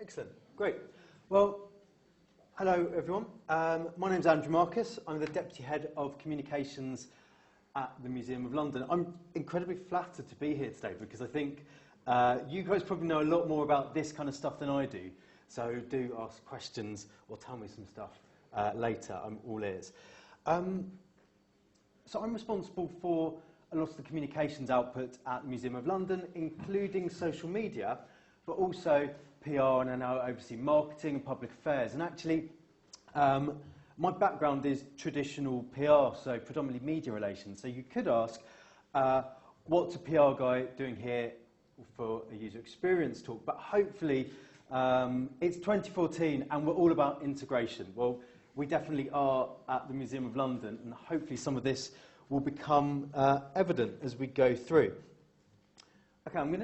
Excellent, great. Well, hello everyone. My name's Andrew Marcus. I'm the Deputy Head of Communications at the Museum of London. I'm incredibly flattered to be here today because I think you guys probably know a lot more about this kind of stuff than I do. So do ask questions or tell me some stuff later. I'm all ears. So I'm responsible for a lot of the communications output at the Museum of London, including social media, but also PR, and I now oversee marketing and public affairs. And actually, my background is traditional PR, so predominantly media relations. So you could ask, what's a PR guy doing here for a user experience talk? But hopefully, it's 2014 and we're all about integration. Well, we definitely are at the Museum of London, and hopefully some of this will become evident as we go through. Okay, I'm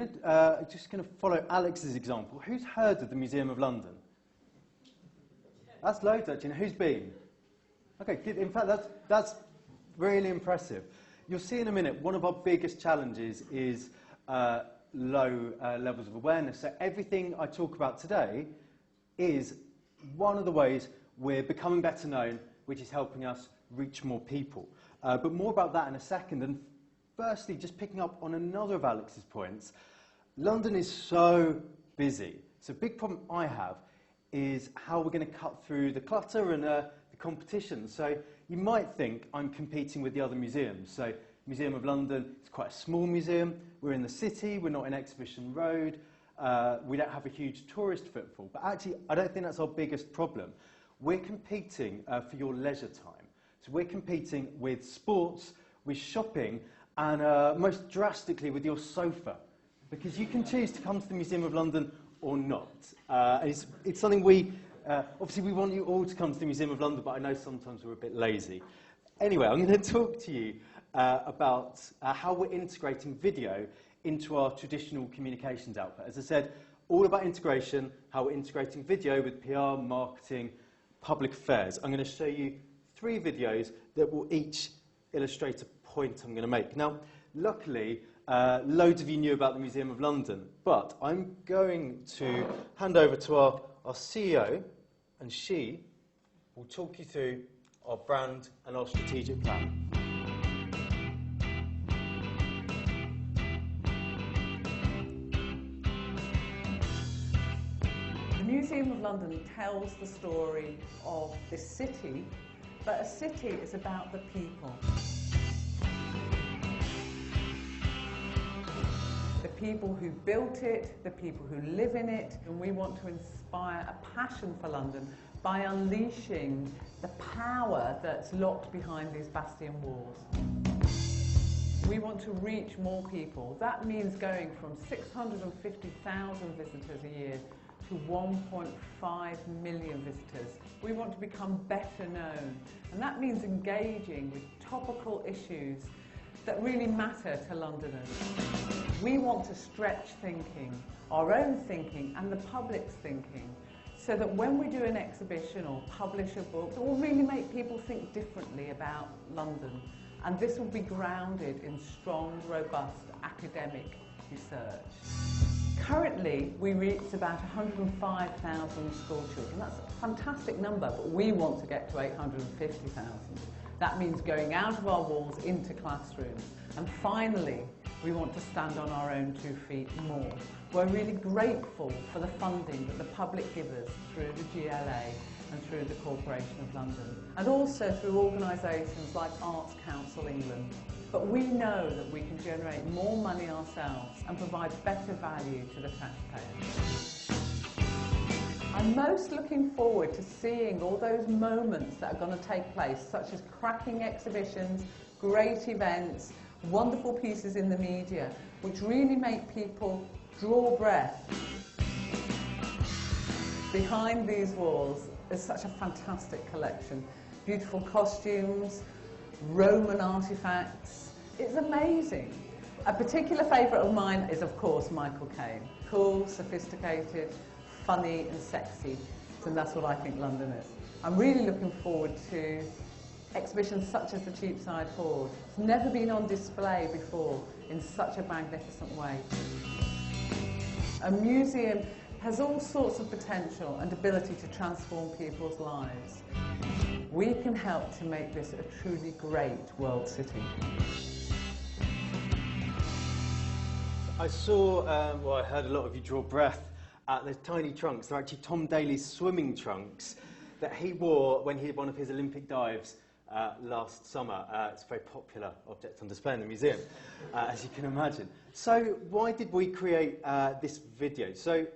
just going to follow Alex's example. Who's heard of the Museum of London? That's loads, actually. Who's been? Okay, good. In fact, that's really impressive. You'll see in a minute, one of our biggest challenges is low levels of awareness. So everything I talk about today is one of the ways we're becoming better known, which is helping us reach more people. But more about that in a second. And firstly, just picking up on another of Alex's points, London is so busy. So a big problem I have is how we're going to cut through the clutter and the competition. So you might think I'm competing with the other museums. So Museum of London is quite a small museum. We're in the city. We're not in Exhibition Road. We don't have a huge tourist footfall. But actually, I don't think that's our biggest problem. We're competing for your leisure time. So we're competing with sports, with shopping, and most drastically with your sofa. Because you can choose to come to the Museum of London or not. It's something obviously we want you all to come to the Museum of London, but I know sometimes we're a bit lazy. Anyway, I'm going to talk to you about how we're integrating video into our traditional communications output. As I said, all about integration, how we're integrating video with PR, marketing, public affairs. I'm going to show you 3 videos that will each illustrate a point I'm going to make. Now, luckily, loads of you knew about the Museum of London, but I'm going to hand over to our CEO, and she will talk you through our brand and our strategic plan. The Museum of London tells the story of this city, but a city is about the people. The people who built it, the people who live in it, and we want to inspire a passion for London by unleashing the power that's locked behind these bastion walls. We want to reach more people. That means going from 650,000 visitors a year to 1.5 million visitors. We want to become better known, and that means engaging with topical issues that really matter to Londoners. We want to stretch thinking, our own thinking and the public's thinking, so that when we do an exhibition or publish a book, it will really make people think differently about London. And this will be grounded in strong, robust academic research. Currently, we reach about 105,000 school children. That's a fantastic number, but we want to get to 850,000. That means going out of our walls into classrooms. And finally, we want to stand on our own 2 feet more. We're really grateful for the funding that the public give us through the GLA and through the Corporation of London, and also through organisations like Arts Council England. But we know that we can generate more money ourselves and provide better value to the taxpayer. I'm most looking forward to seeing all those moments that are going to take place, such as cracking exhibitions, great events, wonderful pieces in the media, which really make people draw breath. Behind these walls is such a fantastic collection. Beautiful costumes, Roman artifacts. It's amazing. A particular favourite of mine is, of course, Michael Caine. Cool, sophisticated, funny and sexy, and that's what I think London is. I'm really looking forward to exhibitions such as the Cheapside Hoard. It's never been on display before in such a magnificent way. A museum has all sorts of potential and ability to transform people's lives. We can help to make this a truly great world city. I saw, well, I heard a lot of you draw breath at the tiny trunks. They're actually Tom Daleys' swimming trunks that he wore when he did one of his Olympic dives last summer. It's a very popular object on display in the museum, as you can imagine. So why did we create this video? So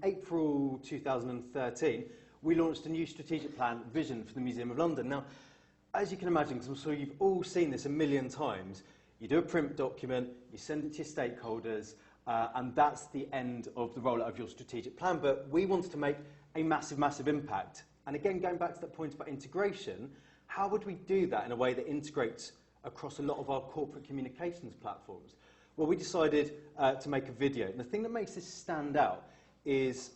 April 2013, we launched a new strategic plan vision for the Museum of London. Now, as you can imagine, because I'm sure you've all seen this a million times, you do a print document, you send it to your stakeholders, and that's the end of the rollout of your strategic plan. But we wanted to make a massive, massive impact. And again, going back to that point about integration, how would we do that in a way that integrates across a lot of our corporate communications platforms? Well, we decided to make a video. And the thing that makes this stand out is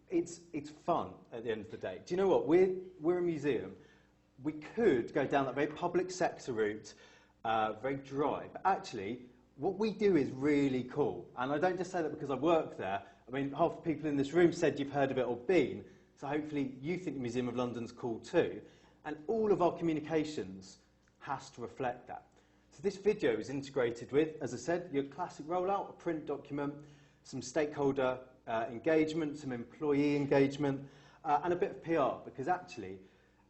it's fun at the end of the day. Do you know what? We're a museum. We could go down that very public sector route, very dry. But actually, what we do is really cool. And I don't just say that because I work there. I mean, half the people in this room said you've heard of it or been. So hopefully you think the Museum of London's cool too. And all of our communications has to reflect that. So this video is integrated with, as I said, your classic rollout, a print document, some stakeholder engagement, some employee engagement, and a bit of PR, because actually,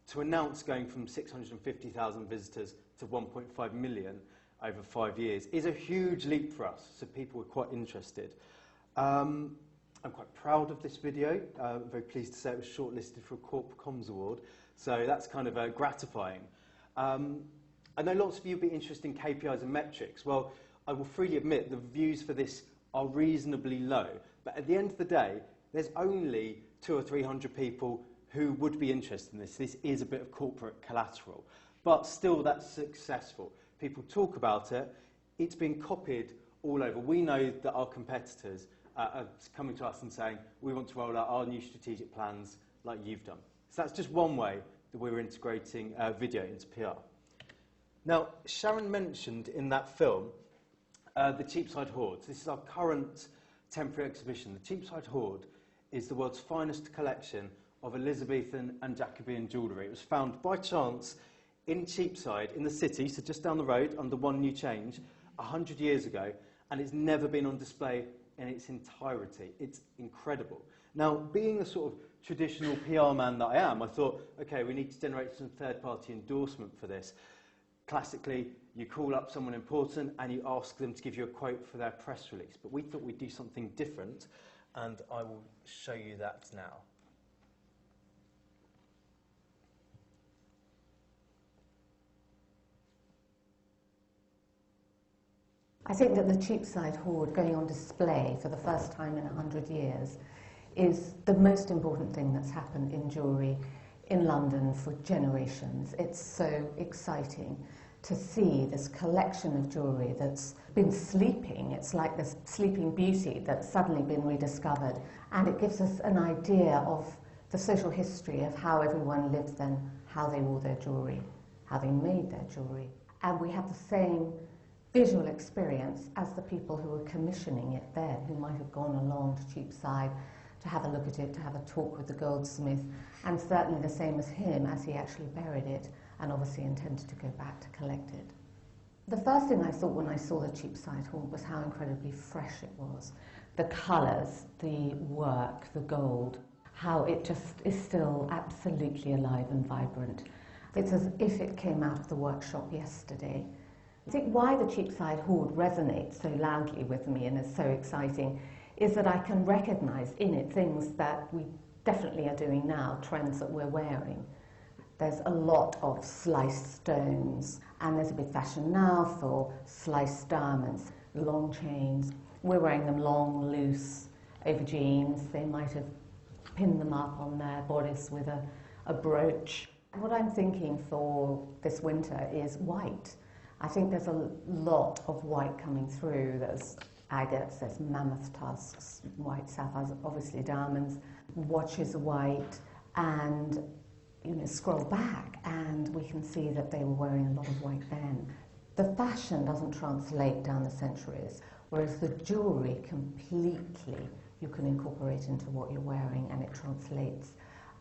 to announce going from 650,000 visitors to 1.5 million over 5 years is a huge leap for us, so people were quite interested. I'm quite proud of this video. I'm very pleased to say it was shortlisted for a Corp Comms Award, so that's kind of gratifying. I know lots of you will be interested in KPIs and metrics. Well, I will freely admit the views for this are reasonably low, but at the end of the day, there's only 200 or 300 people who would be interested in this. This is a bit of corporate collateral, but still that's successful. People talk about it. It's been copied all over. We know that our competitors are coming to us and saying, we want to roll out our new strategic plans like you've done. So that's just one way that we're integrating video into PR. Now, Sharon mentioned in that film the Cheapside Hoard. This is our current temporary exhibition. The Cheapside Hoard is the world's finest collection of Elizabethan and Jacobean jewellery. It was found by chance in Cheapside, in the city, so just down the road, under One New Change, 100 years ago, and it's never been on display in its entirety. It's incredible. Now, being the sort of traditional PR man that I am, I thought, okay, we need to generate some third-party endorsement for this. Classically, you call up someone important and you ask them to give you a quote for their press release. But we thought we'd do something different, and I will show you that now. I think that the Cheapside Hoard going on display for the first time in 100 years is the most important thing that's happened in jewellery in London for generations. It's so exciting to see this collection of jewellery that's been sleeping. It's like this sleeping beauty that's suddenly been rediscovered, and it gives us an idea of the social history of how everyone lived then, how they wore their jewellery, how they made their jewellery. And we have the same visual experience as the people who were commissioning it then, who might have gone along to Cheapside to have a look at it, to have a talk with the goldsmith, and certainly the same as him as he actually buried it and obviously intended to go back to collect it. The first thing I thought when I saw the Cheapside Hoard was how incredibly fresh it was. The colours, the work, the gold, how it just is still absolutely alive and vibrant. It's as if it came out of the workshop yesterday. I think why the Cheapside Hoard resonates so loudly with me and is so exciting is that I can recognise in it things that we definitely are doing now, trends that we're wearing. There's a lot of sliced stones, and there's a big fashion now for sliced diamonds, long chains. We're wearing them long, loose, over jeans. They might have pinned them up on their bodice with a brooch. What I'm thinking for this winter is white. I think there's a lot of white coming through. There's agates, there's mammoth tusks, white sapphires, obviously diamonds, watches are white, and scroll back and we can see that they were wearing a lot of white then. The fashion doesn't translate down the centuries, whereas the jewellery completely you can incorporate into what you're wearing, and it translates.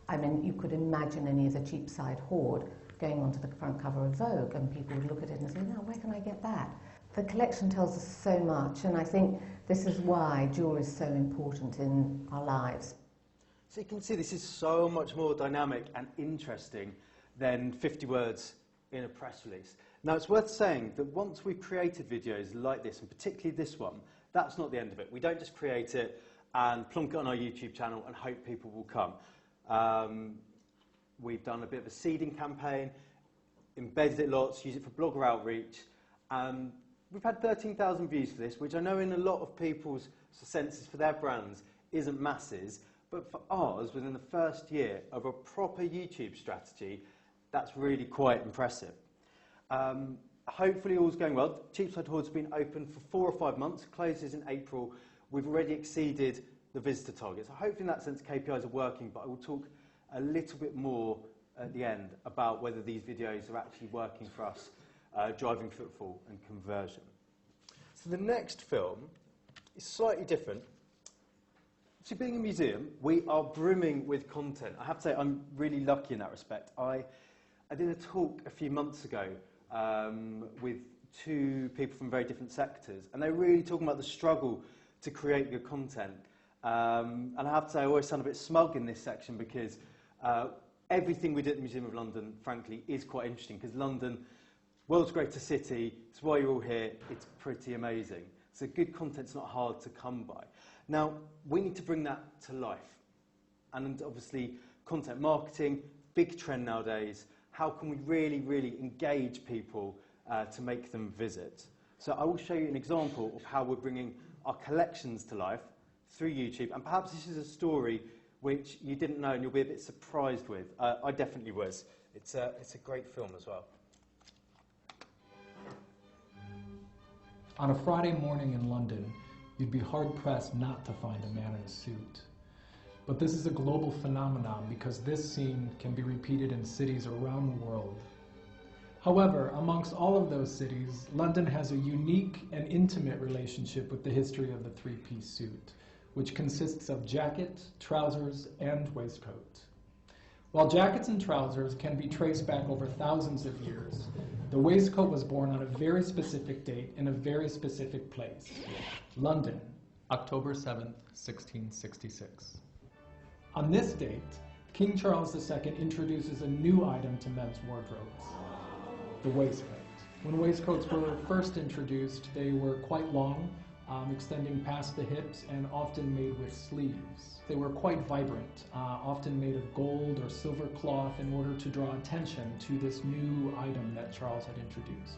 I mean, you could imagine any of the Cheapside Hoard going onto the front cover of Vogue, and people would look at it and say, "No, where can I get that?" The collection tells us so much, and I think this is why jewellery is so important in our lives. So you can see this is so much more dynamic and interesting than 50 words in a press release. Now, it's worth saying that once we've created videos like this, and particularly this one, that's not the end of it. We don't just create it and plonk it on our YouTube channel and hope people will come. We've done a bit of a seeding campaign, embedded it lots, use it for blogger outreach. We've had 13,000 views for this, which I know in a lot of people's senses for their brands isn't masses, but for ours, within the first year of a proper YouTube strategy, that's really quite impressive. Hopefully all's going well. Cheapside Hoard's been open for 4 or 5 months, closes in April. We've already exceeded the visitor target. So hopefully in that sense KPIs are working, but I will talk a little bit more at the end about whether these videos are actually working for us, driving footfall and conversion. So the next film is slightly different. So being a museum, we are brimming with content. I have to say I'm really lucky in that respect. I did a talk a few months ago with 2 people from very different sectors, and they were really talking about the struggle to create good content. And I have to say I always sound a bit smug in this section because everything we did at the Museum of London, frankly, is quite interesting because London, world's greatest city, it's why you're all here, it's pretty amazing. So good content's not hard to come by. Now, we need to bring that to life. And obviously, content marketing, big trend nowadays. How can we really, really engage people to make them visit? So I will show you an example of how we're bringing our collections to life through YouTube. And perhaps this is a story which you didn't know and you'll be a bit surprised with. I definitely was. It's a great film as well. On a Friday morning in London, you'd be hard-pressed not to find a man in a suit. But this is a global phenomenon because this scene can be repeated in cities around the world. However, amongst all of those cities, London has a unique and intimate relationship with the history of the three-piece suit, which consists of jacket, trousers, and waistcoat. While jackets and trousers can be traced back over thousands of years, the waistcoat was born on a very specific date in a very specific place, London, October 7th, 1666. On this date, King Charles II introduces a new item to men's wardrobes, the waistcoat. When waistcoats were first introduced, they were quite long, extending past the hips and often made with sleeves. They were quite vibrant, often made of gold or silver cloth in order to draw attention to this new item that Charles had introduced.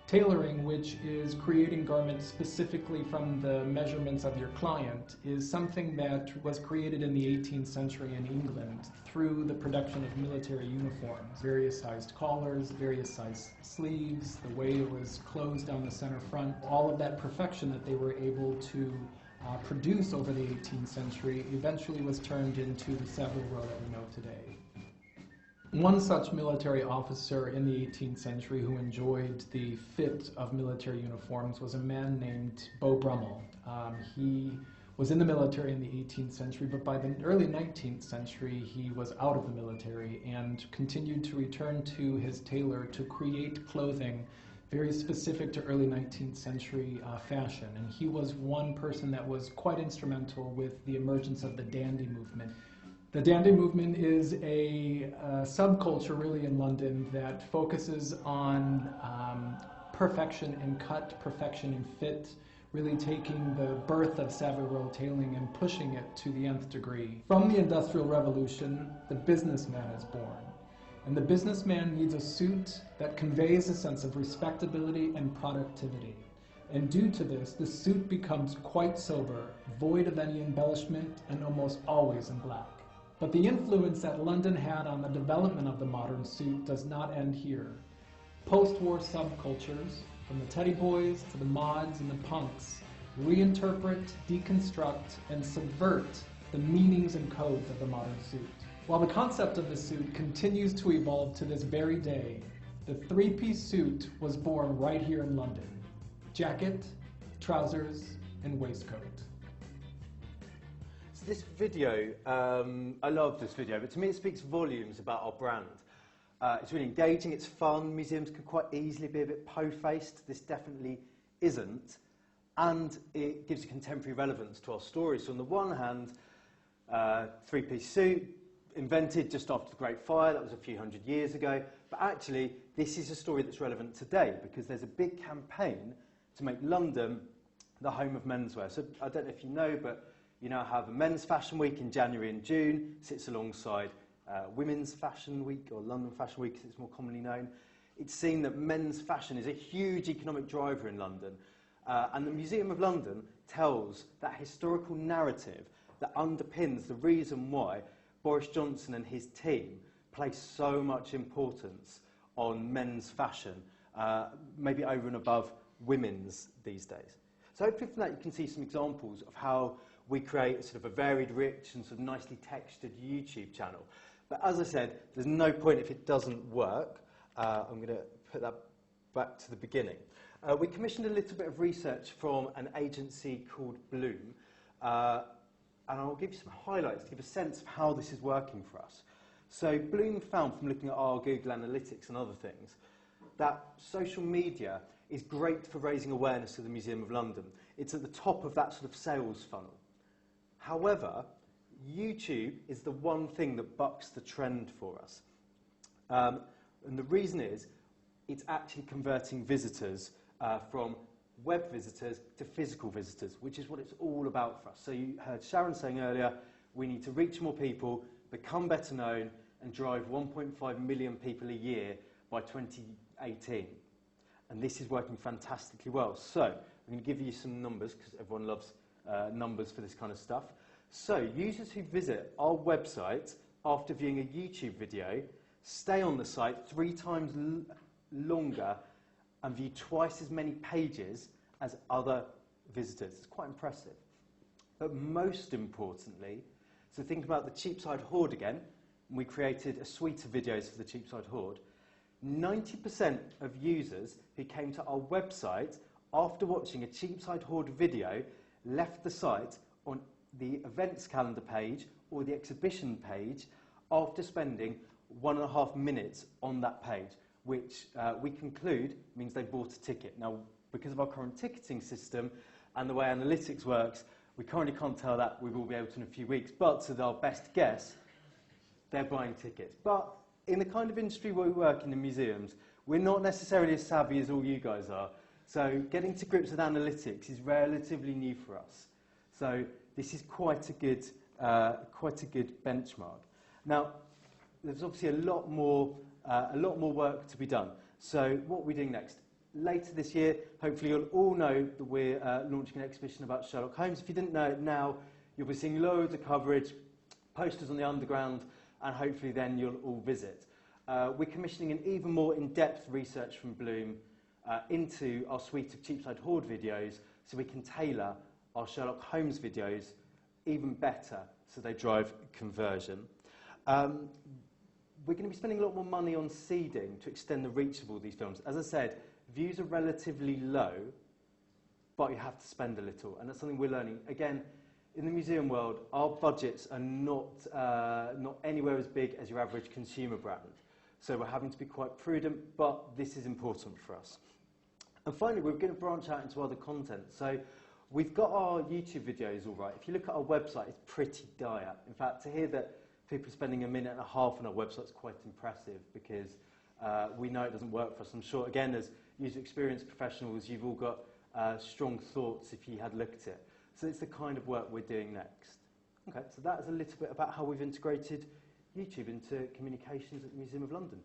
Tailoring, which is creating garments specifically from the measurements of your client, is something that was created in the 18th century in England through the production of military uniforms. Various sized collars, various sized sleeves, the way it was closed down the center front, all of that perfection that they were able to produce over the 18th century eventually was turned into the Savile Row that we know today. One such military officer in the 18th century who enjoyed the fit of military uniforms was a man named Beau Brummel. He was in the military in the 18th century, but by the early 19th century he was out of the military and continued to return to his tailor to create clothing very specific to early 19th century fashion. And he was one person that was quite instrumental with the emergence of the dandy movement. The dandy movement is a subculture really in London that focuses on perfection in cut, perfection in fit, really taking the birth of Savile Row tailoring and pushing it to the nth degree. From the Industrial Revolution, the businessman is born. And the businessman needs a suit that conveys a sense of respectability and productivity. And due to this, the suit becomes quite sober, void of any embellishment, and almost always in black. But the influence that London had on the development of the modern suit does not end here. Post-war subcultures, from the teddy boys to the mods and the punks, reinterpret, deconstruct, and subvert the meanings and codes of the modern suit. While the concept of the suit continues to evolve to this very day, the three-piece suit was born right here in London. Jacket, trousers, and waistcoat. So this video, I love this video, but to me it speaks volumes about our brand. It's really engaging, it's fun, museums can quite easily be a bit po-faced, this definitely isn't, and it gives a contemporary relevance to our story. So on the one hand, three-piece suit, invented just after the Great Fire, that was a few hundred years ago, but actually this is a story that's relevant today because there's a big campaign to make London the home of menswear. So I don't know if you know, but you now have a Men's Fashion Week in January and June, sits alongside Women's Fashion Week, or London Fashion Week as it's more commonly known. It's seen that men's fashion is a huge economic driver in London, and the Museum of London tells that historical narrative that underpins the reason why Boris Johnson and his team place so much importance on men's fashion, maybe over and above women's these days. So hopefully from that you can see some examples of how we create sort of a varied, rich and sort of nicely textured YouTube channel. But as I said, there's no point if it doesn't work. I'm going to put that back to the beginning. We commissioned a little bit of research from an agency called Bloom, and I'll give you some highlights to give a sense of how this is working for us. So Bloom found from looking at our Google Analytics and other things that social media is great for raising awareness of the Museum of London. It's at the top of that sort of sales funnel. However, YouTube is the one thing that bucks the trend for us. And the reason is it's actually converting visitors from web visitors to physical visitors, which is what it's all about for us. So you heard Sharon saying earlier, we need to reach more people, become better known, and drive 1.5 million people a year by 2018. And this is working fantastically well. So I'm going to give you some numbers, because everyone loves numbers for this kind of stuff. So users who visit our website after viewing a YouTube video stay on the site 3 times longer and view twice as many pages as other visitors. It's quite impressive. But most importantly, so think about the Cheapside Hoard again. We created a suite of videos for the Cheapside Hoard. 90% of users who came to our website after watching a Cheapside Hoard video left the site on the events calendar page or the exhibition page after spending 1.5 minutes on that page, which we conclude means they bought a ticket. Now, because of our current ticketing system and the way analytics works, we currently can't tell that. We will be able to in a few weeks, but to our best guess, they're buying tickets. But in the kind of industry where we work in the museums, we're not necessarily as savvy as all you guys are. So getting to grips with analytics is relatively new for us. So this is quite a good benchmark. Now, there's obviously a lot more work to be done. So what are we doing next? Later this year, hopefully you'll all know that we're launching an exhibition about Sherlock Holmes. If you didn't know it now, you'll be seeing loads of coverage, posters on the underground, and hopefully then you'll all visit. We're commissioning an even more in-depth research from Bloom into our suite of Cheapside Hoard videos so we can tailor our Sherlock Holmes videos even better so they drive conversion. We're going to be spending a lot more money on seeding to extend the reach of all these films. As I said, views are relatively low, but you have to spend a little, and that's something we're learning. Again, in the museum world, our budgets are not anywhere as big as your average consumer brand. So we're having to be quite prudent, but this is important for us. And finally, we're going to branch out into other content. So we've got our YouTube videos all right. If you look at our website, it's pretty dire. In fact, to hear that people are spending 1.5 minutes on our website is quite impressive because we know it doesn't work for us. I'm sure, again, as user experience professionals, you've all got strong thoughts if you had looked at it. So it's the kind of work we're doing next. Okay, so that is a little bit about how we've integrated YouTube into communications at the Museum of London.